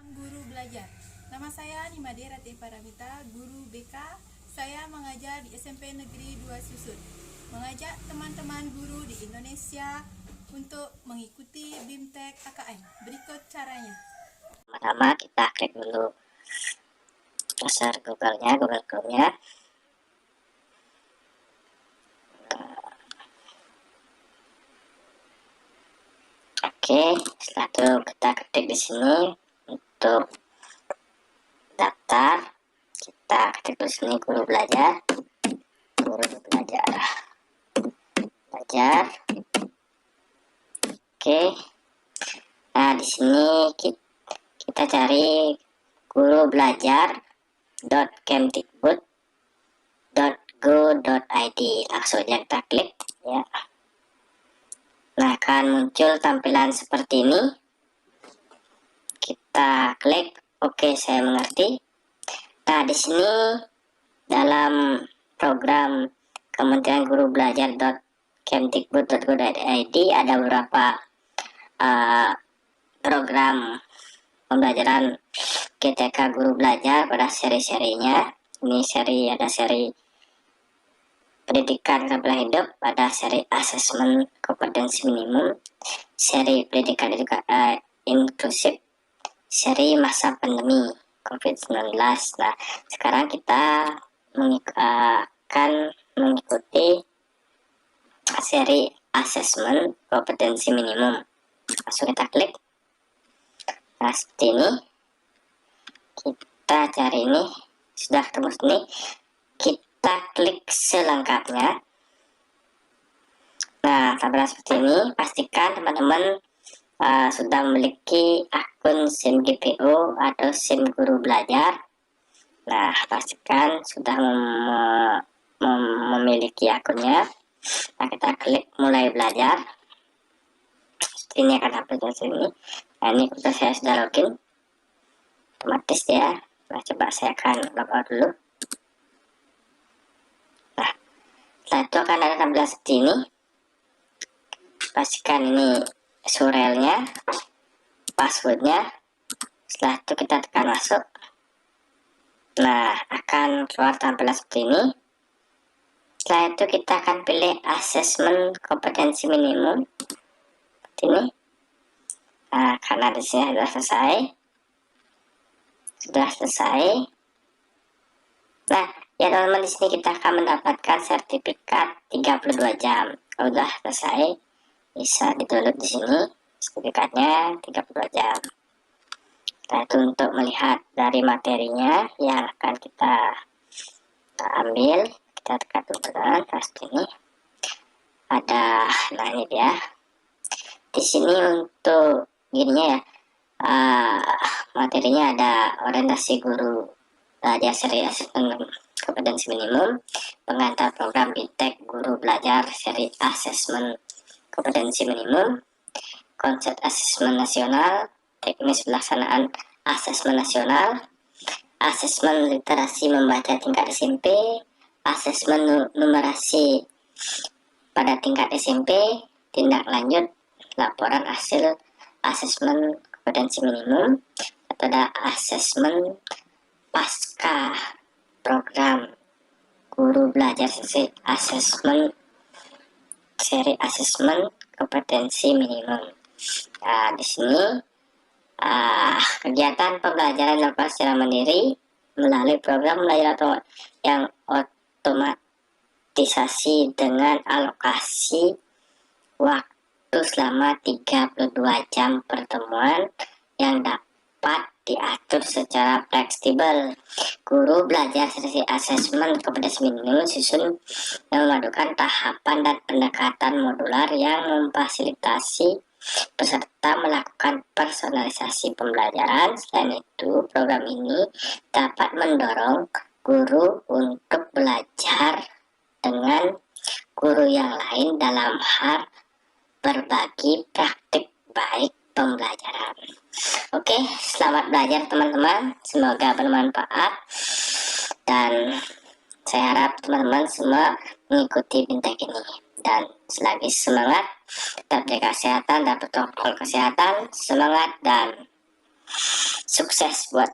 Guru belajar. Nama saya Nimade Rati Paramita, guru BK. Saya mengajar di SMP Negeri 2 Susut. Mengajak teman-teman guru di Indonesia untuk mengikuti BIMTEK KKN. Berikut caranya. Pertama kita klik dulu browser Google Chrome-nya. Oke, setelah itu kita ketik di sini untuk daftar. Kita ketik di sini guru belajar. Oke. Nah, di sini kita cari guru belajar.kemdikbud.go.id. Langsung aja kita klik ya. Nah, akan muncul tampilan seperti ini. Kita klik oke, saya mengerti. Nah, di sini dalam program Kementerian Guru Belajar.kemdikbud.go.id ada beberapa program pembelajaran GTK Guru Belajar pada seri-serinya. Ini ada seri pendidikan keterampilan hidup, ada seri asesmen kompetensi minimum, seri pendidikan inklusif, seri masa pandemi COVID-19. Nah, sekarang kita akan mengikuti seri asesmen kompetensi minimum. Langsung kita klik. Nah, seperti ini. Kita cari ini, sudah ketemu sini. Kita klik selengkapnya. Nah, tampilan seperti ini. Pastikan teman-teman sudah memiliki akun SIM GPO atau SIM Guru Belajar. Nah, pastikan sudah memiliki akunnya. Nah, kita klik mulai belajar. Seperti ini akan tampil di sini. Nah, ini saya sudah login otomatis ya. Nah, coba saya akan logout dulu. Nah, setelah itu akan ada tampilan seperti ini. Pastikan ini surelnya, passwordnya. Setelah itu kita tekan masuk. Nah, akan keluar tampilan seperti ini. Setelah itu kita akan pilih asesmen kompetensi minimum seperti ini. Nah, karena di sini sudah selesai. Nah, ya teman-teman, di sini kita akan mendapatkan sertifikat 32 jam. Kalau sudah selesai, bisa di-download di sini sertifikatnya 32 jam. Nah, itu untuk melihat dari materinya yang akan kita ambil. Kita tekan tekan seperti ini. Ada, nah ini dia. Di sini untuk gininya ya, materinya ada orientasi guru belajar seri asesmen kompetensi minimum, pengantar program BIMTEK Guru Belajar seri asesmen kompetensi minimum, konsep asesmen nasional, teknis pelaksanaan asesmen nasional, asesmen literasi membaca tingkat SMP, asesmen numerasi pada tingkat SMP, tindak lanjut laporan hasil asesmen kompetensi minimum, atau ada asesmen pasca program guru belajar seri asesmen kompetensi minimum. Nah, di sini kegiatan pembelajaran dilakukan secara mandiri melalui program belajar yang otomatisasi dengan alokasi waktu selama 32 jam pertemuan yang dapat diatur secara fleksibel. Guru belajar sesi asesmen kompetensi minimum susun yang memadukan tahapan dan pendekatan modular yang memfasilitasi peserta melakukan personalisasi pembelajaran. Selain itu, program ini dapat mendorong guru untuk belajar dengan guru yang lain dalam hal berbagi praktik baik pembelajaran. Oke, selamat belajar teman-teman. Semoga bermanfaat. Dan saya harap teman-teman semua mengikuti BIMTEK ini. Dan selagi semangat, tetap jaga kesehatan dan protokol kesehatan. Semangat dan Sukses buat